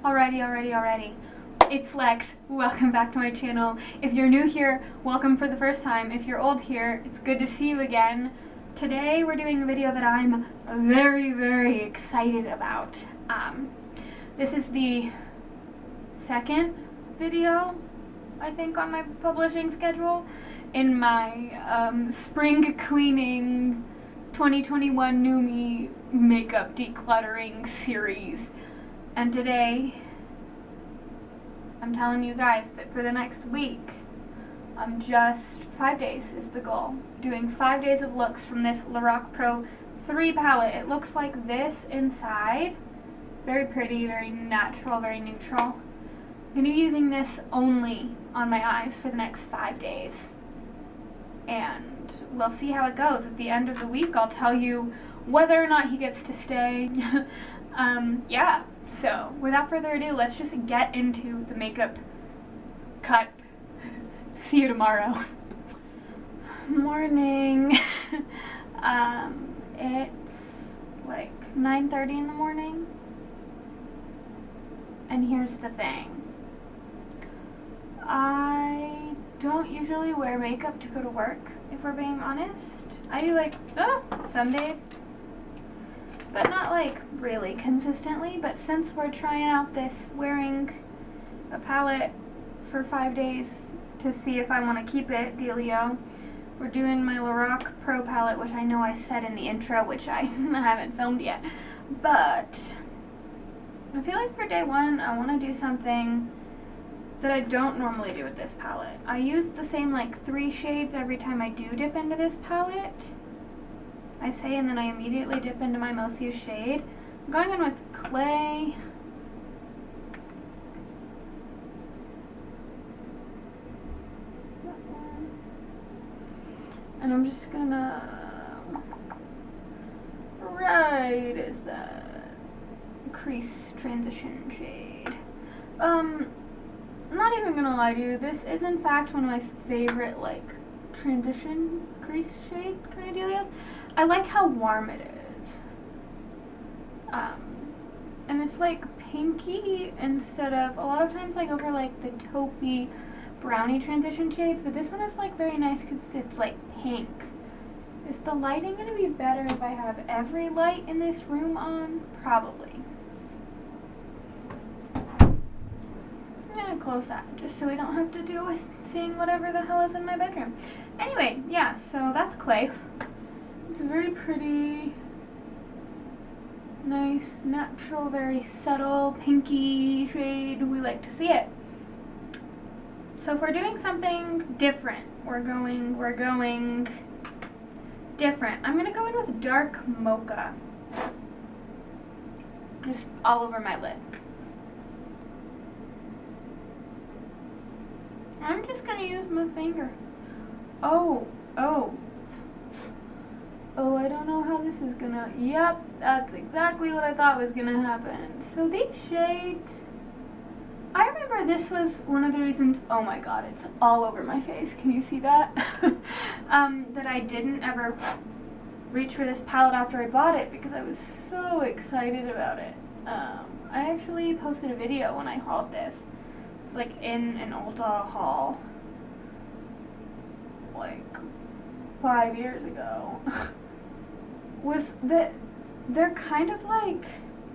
Alrighty. It's Lex. Welcome back to my channel. If you're new here, welcome for the first time. If you're old here, it's good to see you again. Today we're doing a video that I'm very excited about. This is the second video, I think, on my publishing schedule in my spring cleaning 2021 New Me makeup decluttering series. And today, I'm telling you guys that for the next week, I'm just 5 days is the goal. Doing 5 days of looks from this Lorac Pro 3 palette. It looks like this inside. Very pretty, very natural, very neutral. I'm going to be using this only on my eyes for the next 5 days. And we'll see how it goes. At the end of the week, I'll tell you whether or not he gets to stay. Yeah. So, without further ado, let's just get into the makeup cut. See you tomorrow. Morning. It's like 9:30 in the morning. And here's the thing. I don't usually wear makeup to go to work, if we're being honest. I do like, some days. But not like really consistently. But since we're trying out this wearing a palette for 5 days to see if I want to keep it dealio, we're doing my Lorac Pro palette, which I know I said in the intro, which I haven't filmed yet. But I feel like for day one, I want to do something that I don't normally do with this palette. I use the same like 3 shades every time I do dip into this palette. I say, and then I immediately dip into my most used shade. I'm going in with Clay. That one. And I'm just gonna is that crease transition shade. Not even gonna lie to you, this is in fact one of my favorite like transition crease shade kind of dealios. I like how warm it is. And it's like pinky instead of, a lot of times I go for like the taupey brownie transition shades, but this one is like very nice because it's like pink. Is the lighting going to be better if I have every light in this room on? Probably. I'm going to close that just so we don't have to deal with seeing whatever the hell is in my bedroom. Anyway, yeah, so that's Clay. It's a very pretty, nice, natural, very subtle, pinky shade. We like to see it. So if we're doing something different, we're going different. I'm going to go in with dark mocha. Just all over my lid. I'm just going to use my finger. Oh, I don't know how this is gonna, yep, that's exactly what I thought was gonna happen. So these shades, I remember this was one of the reasons, oh my god, it's all over my face, can you see that? That I didn't ever reach for this palette after I bought it because I was so excited about it. I actually posted a video when I hauled this. It's like in an Ulta haul, like 5 years ago. Was that they're kind of like,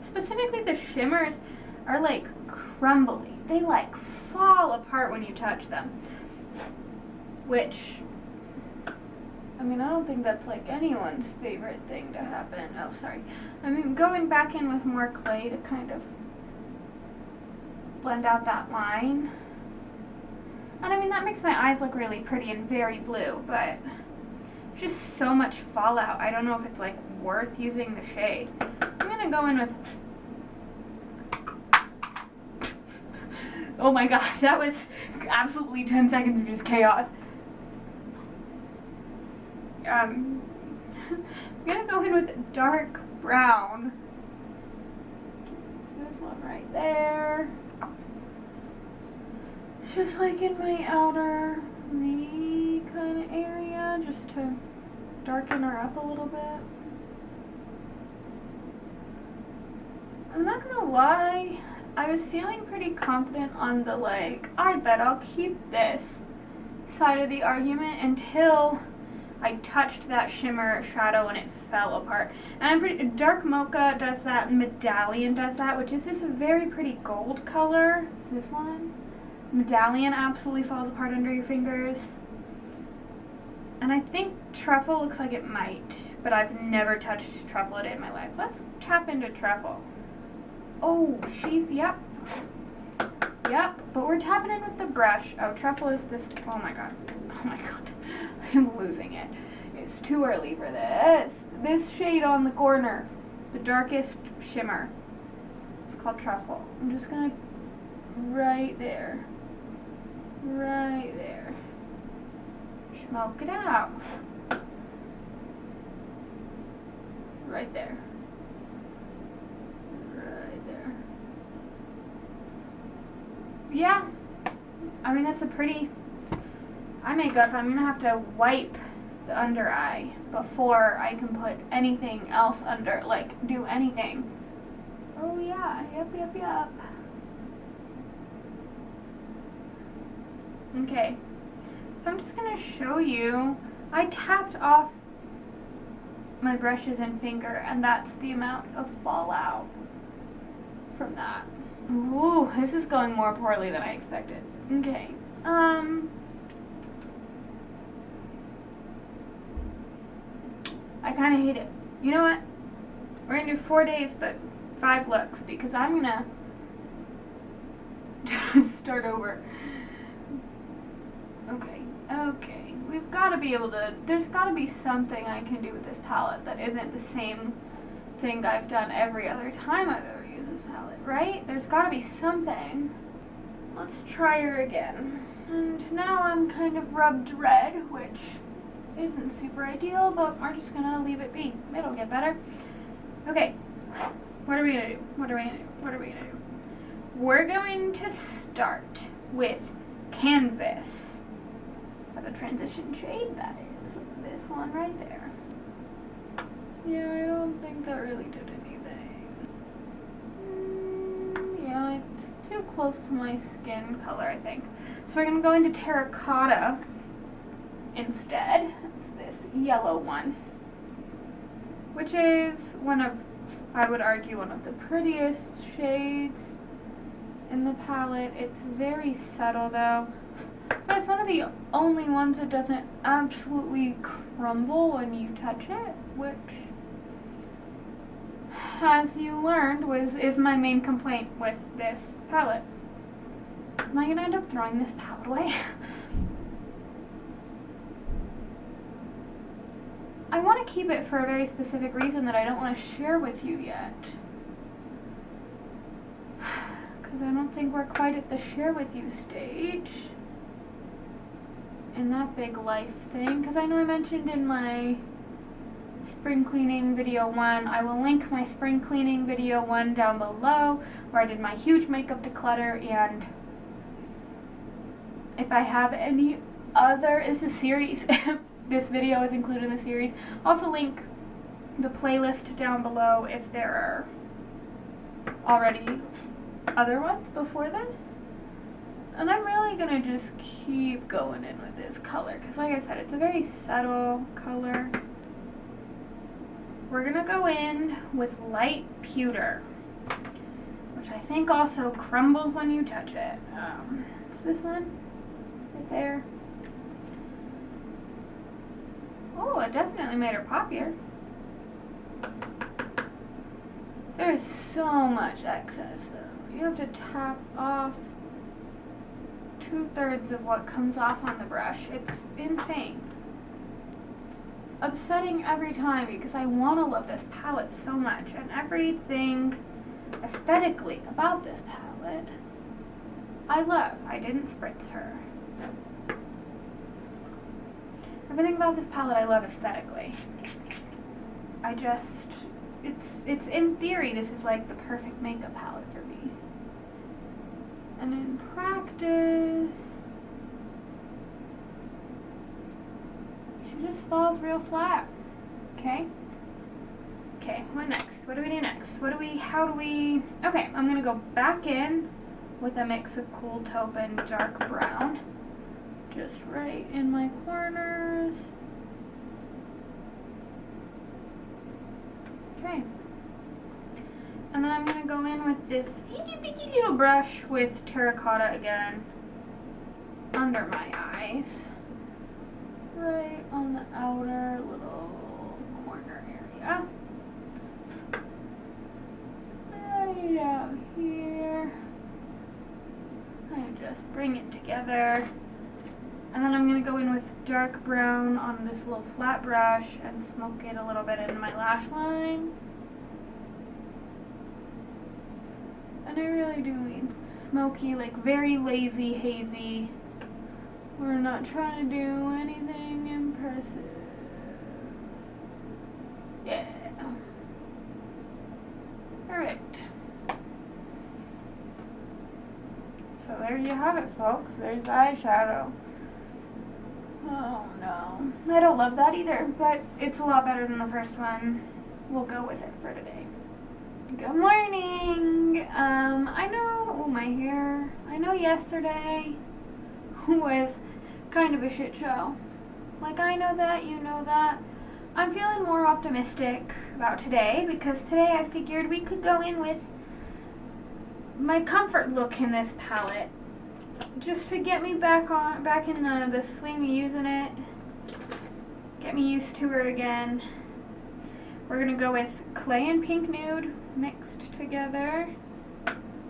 specifically the shimmers are like crumbly. They like fall apart when you touch them. Which, I mean, I don't think that's like anyone's favorite thing to happen. Oh, sorry. I mean, going back in with more Clay to kind of blend out that line. And I mean, that makes my eyes look really pretty and very blue, but just so much fallout. I don't know if it's like worth using the shade. I'm gonna go in with, oh my god, that was absolutely 10 seconds of just chaos. I'm gonna go in with dark brown. So this one right there. Just like in my outer V kind of area, just to darken her up a little bit. I'm not gonna lie, I was feeling pretty confident on the like, I bet I'll keep this side of the argument until I touched that shimmer shadow and it fell apart. And I'm pretty, Dark Mocha does that, Medallion does that, which is this very pretty gold color. Is this one? Medallion absolutely falls apart under your fingers. And I think Truffle looks like it might, but I've never touched Truffle a day in my life. Let's tap into Truffle. Oh, yep, but we're tapping in with the brush. Oh, Truffle is this, oh my god, I'm losing it. It's too early for this. This shade on the corner, the darkest shimmer, it's called Truffle. I'm just gonna, right there, smoke it out, right there. Yeah, I mean that's a pretty eye makeup. I'm gonna have to wipe the under eye before I can put anything else under, like do anything. Oh yeah, yep. Okay, so I'm just gonna show you, I tapped off my brushes and finger and that's the amount of fallout from that. Ooh, this is going more poorly than I expected. Okay. I kind of hate it. You know what? We're gonna do 4 days, but 5 looks, because I'm gonna start over. Okay. We've got to be able to, there's got to be something I can do with this palette that isn't the same thing I've done every other time I've ever used this palette, right? There's got to be something. Let's try her again. And now I'm kind of rubbed red, which isn't super ideal, but we're just gonna leave it be. It'll get better. Okay, what are we gonna do? We're going to start with Canvas. As a transition shade, that is this one right there. Yeah, I don't think that really did anything. Yeah, it's too close to my skin color, I think. So we're gonna go into Terracotta instead. It's this yellow one, which is one of, I would argue, one of the prettiest shades in the palette. It's very subtle though, but it's one of the only ones that doesn't absolutely crumble when you touch it, which, as you learned, is my main complaint with this palette. Am I gonna end up throwing this palette away? I want to keep it for a very specific reason that I don't want to share with you yet. Because I don't think we're quite at the share with you stage in that big life thing. Because I know I mentioned in my spring cleaning video 1, I will link my spring cleaning video 1 down below, where I did my huge makeup declutter, and if I have any other, it's a series. This video is included in the series. Also link the playlist down below if there are already other ones before this. And I'm really gonna just keep going in with this color, because like I said, it's a very subtle color. We're gonna go in with light pewter, which I think also crumbles when you touch it. It's this one right there. Oh, it definitely made her poppier. There's so much excess though. You have to tap off 2/3 of what comes off on the brush. It's insane. It's upsetting every time because I want to love this palette so much, and everything aesthetically about this palette I love. I didn't spritz her. Everything about this palette I love aesthetically. I just, it's in theory, this is like the perfect makeup palette for me. And in practice, she just falls real flat. Okay? Okay, what next? What do we do next? Okay, I'm gonna go back in with a mix of cool taupe and dark brown. Just right in my corners. Okay. And then I'm gonna go in with this itty bitty little brush with terracotta again under my eyes. Right on the outer little corner area. Right out here. And just bring it together. And then I'm going to go in with dark brown on this little flat brush and smoke it a little bit into my lash line. And I really do mean smoky, like very lazy, hazy. We're not trying to do anything impressive. Yeah. Alright. So there you have it, folks. There's the eyeshadow. Oh no. I don't love that either, but it's a lot better than the first one. We'll go with it for today. Good morning! I know, my hair. I know yesterday was kind of a shit show. Like, I know that, you know that. I'm feeling more optimistic about today because today I figured we could go in with my comfort look in this palette. Just to get me back in the swing of using it. Get me used to her again. We're gonna go with clay and pink nude mixed together.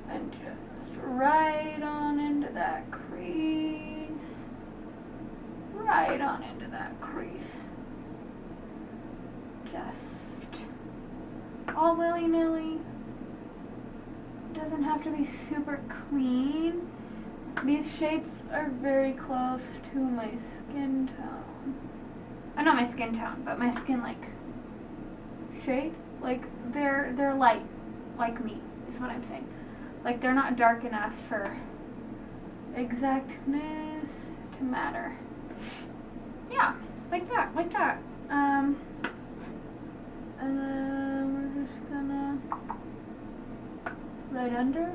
And just right on into that crease. Right on into that crease. Just all willy-nilly. Doesn't have to be super clean. These shades are very close to my skin tone. Not my skin tone, but my skin shade. Like they're light, like me, is what I'm saying. Like they're not dark enough for exactness to matter. Yeah, like that. And then we're just gonna right under.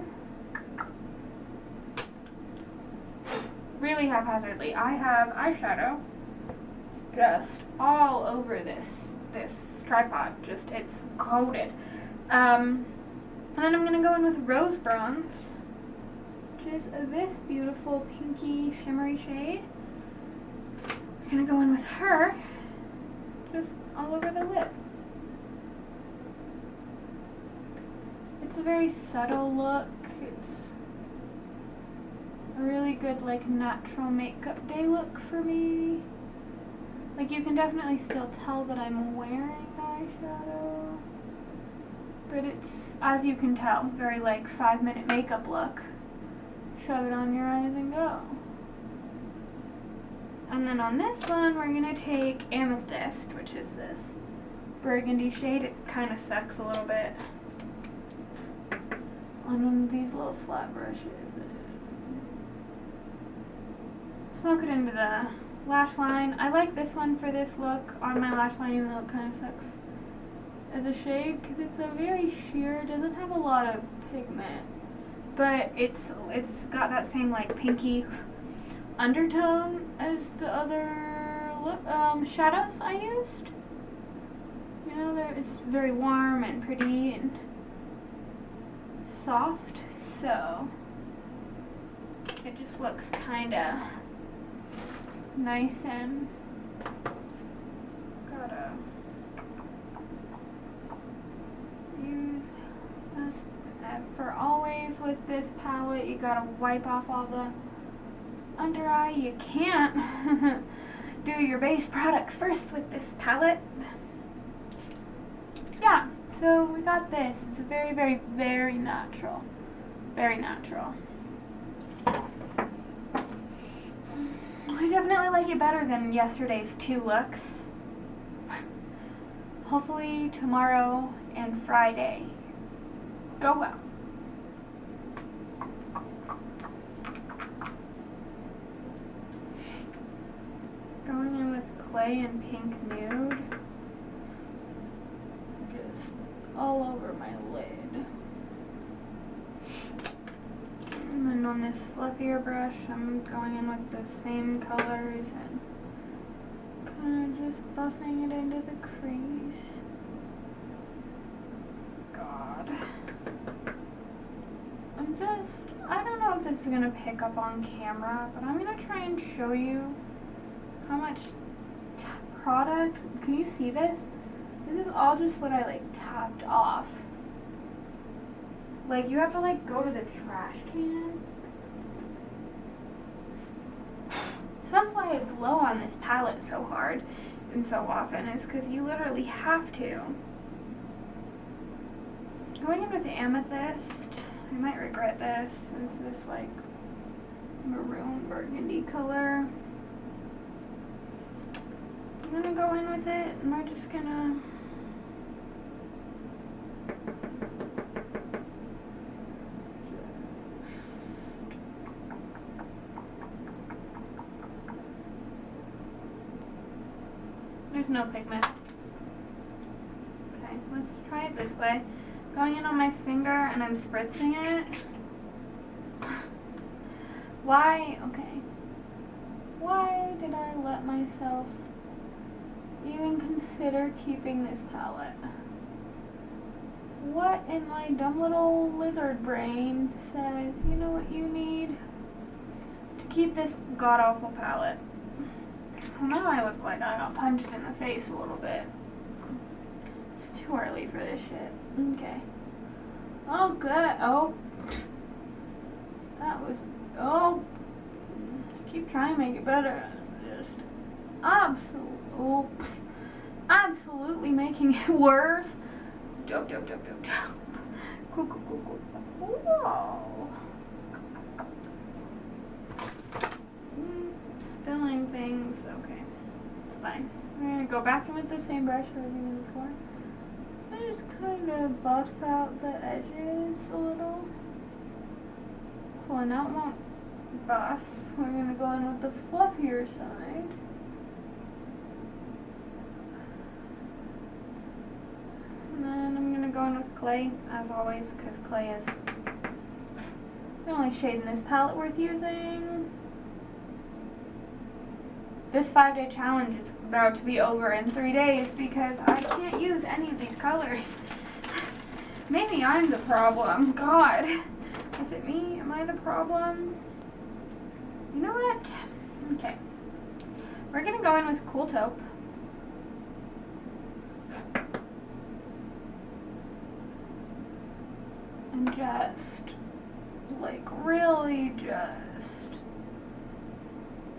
Really haphazardly. I have eyeshadow just all over this tripod. Just, it's coated. And then I'm gonna go in with rose bronze, which is this beautiful pinky shimmery shade. I'm gonna go in with her just all over the lip. It's a very subtle look. It's a really good natural makeup day look for me. Like you can definitely still tell that I'm wearing eyeshadow, but it's, as you can tell, very 5-minute makeup look. Shove it on your eyes and go. And then on this one we're gonna take Amethyst, which is this burgundy shade. It kind of sucks a little bit on one of these little flat brushes. Smoke it into the lash line. I like this one for this look on my lash line, even though it kind of sucks as a shade because it's a very sheer. It doesn't have a lot of pigment, but it's got that same pinky undertone as the other shadows I used. You know, it's very warm and pretty and soft, so it just looks kind of nice and gotta use this. For always with this palette, you gotta wipe off all the under eye. You can't do your base products first with this palette. Yeah, so we got this. It's a very, very, very natural. Very natural. I definitely like it better than yesterday's 2 looks. Hopefully tomorrow and Friday go well. Going in with clay and pink nude. Just all over on this fluffier brush, I'm going in with the same colors and kind of just buffing it into the crease. God. I don't know if this is going to pick up on camera, but I'm going to try and show you how much product. Can you see this? This is all just what I tapped off. You have to go to the trash can. So that's why I blow on this palette so hard and so often, is because you literally have to. Going in with amethyst, I might regret this. It's this maroon burgundy color. I'm gonna go in with it and we're just gonna there's no pigment. Okay, let's try it this way. Going in on my finger and I'm spritzing it. Why? Okay. Why did I let myself even consider keeping this palette? What in my dumb little lizard brain says, you know what you need to keep this god-awful palette? Well, now I look like I got punched in the face a little bit. It's too early for this shit. Okay. Oh, good. Oh. That was... Oh. Keep trying to make it better. Just... Absolutely making it worse. Dope. Cool. Spilling things. Okay. It's fine. We're going to go back in with the same brush I was using before. I just kind of buff out the edges a little. Cool, and now it won't buff. We're going to go in with the fluffier side. And then I'm going to go in with clay, as always, because clay is the only shade in this palette worth using. This 5-day challenge is about to be over in 3 days because I can't use any of these colors. Maybe I'm the problem. God. Is it me? Am I the problem? You know what? Okay. We're going to go in with Cool Taupe. And just, really just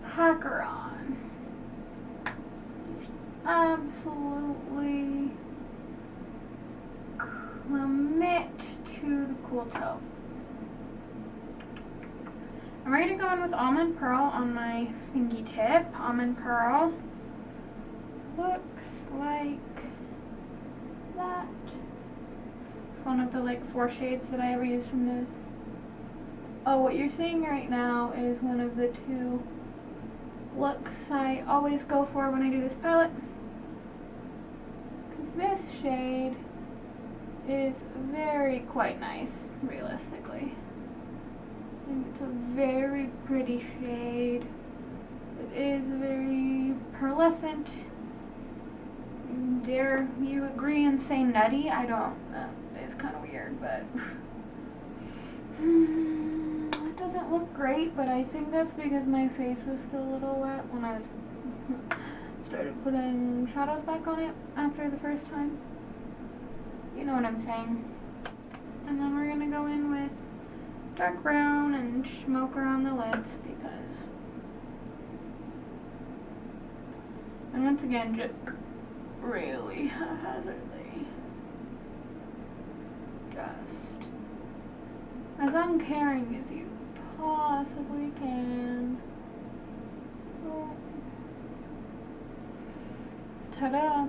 pack her on. Just absolutely commit to the Cool Taupe. I'm ready to go in with Almond Pearl on my fingy tip. Almond Pearl looks like that. It's one of the 4 shades that I ever used from this. Oh, what you're seeing right now is one of the 2 looks I always go for when I do this palette. Because this shade is quite nice, realistically. And it's a very pretty shade. It is very pearlescent. Dare you agree and say nutty? I don't. It's kind of weird, but it doesn't look great. But I think that's because my face was still a little wet when I started putting shadows back on it after the first time. You know what I'm saying. And then we're gonna go in with dark brown and smoke around the lids because, and once again, just really haphazardly, just as uncaring as you possibly can. Oh. Ta-da!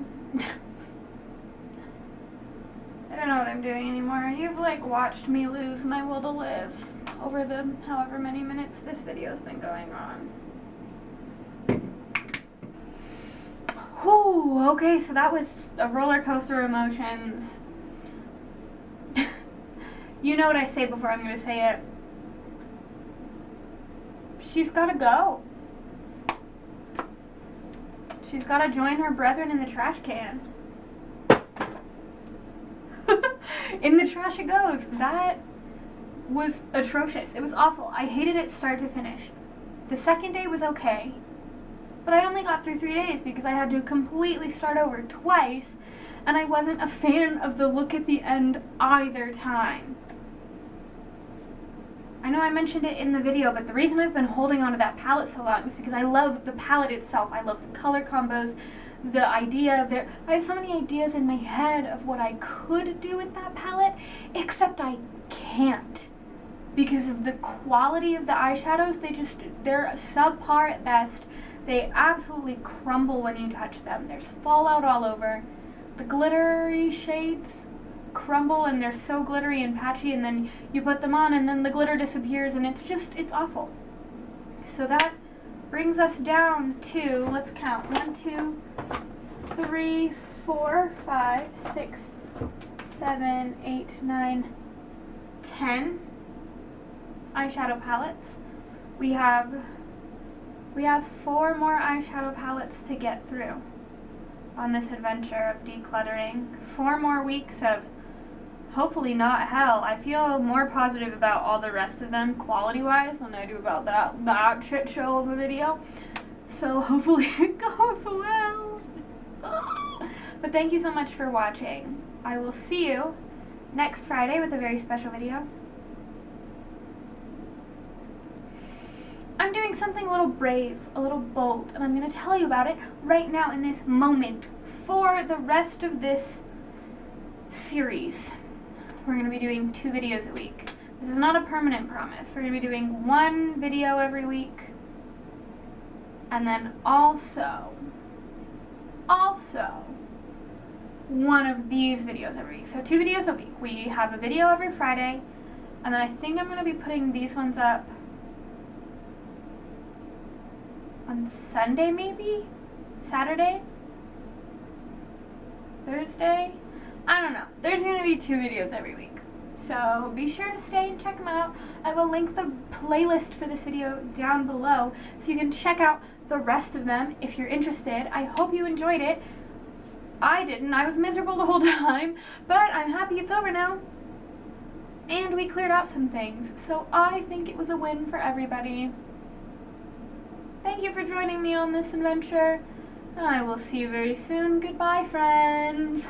I don't know what I'm doing anymore. You've watched me lose my will to live over the however many minutes this video's been going on. Whew, okay, so that was a roller coaster of emotions. You know what I say before I'm gonna say it. she's gotta go. She's gotta join her brethren in the trash can. In the trash it goes. That was atrocious. It was awful. I hated it start to finish. The second day was okay, but I only got through 3 days because I had to completely start over twice, and I wasn't a fan of the look at the end either time. I know I mentioned it in the video, but the reason I've been holding on to that palette so long is because I love the palette itself. I love the color combos, the idea there. I have so many ideas in my head of what I could do with that palette, except I can't. Because of the quality of the eyeshadows, they're subpar at best. They absolutely crumble when you touch them. There's fallout all over. The glittery shades crumble and they're so glittery and patchy, and then you put them on and then the glitter disappears, and it's awful. So that brings us down to, let's count, 1, 2, 3, 4, 5, 6, 7, 8, 9, 10 eyeshadow palettes. We have 4 more eyeshadow palettes to get through on this adventure of decluttering. 4 more weeks of hopefully not hell. I feel more positive about all the rest of them quality-wise than I do about that shit show of a video. So hopefully it goes well. But thank you so much for watching. I will see you next Friday with a very special video. I'm doing something a little brave, a little bold, and I'm going to tell you about it right now in this moment for the rest of this series. We're going to be doing 2 videos a week. This is not a permanent promise. We're going to be doing 1 video every week, and then also one of these videos every week. So 2 videos a week. We have a video every Friday, and then I think I'm going to be putting these ones up on Sunday, maybe? Saturday? Thursday? I don't know. There's going to be 2 videos every week. So be sure to stay and check them out. I will link the playlist for this video down below so you can check out the rest of them if you're interested. I hope you enjoyed it. I didn't. I was miserable the whole time, but I'm happy it's over now. And we cleared out some things, so I think it was a win for everybody. Thank you for joining me on this adventure. I will see you very soon. Goodbye, friends.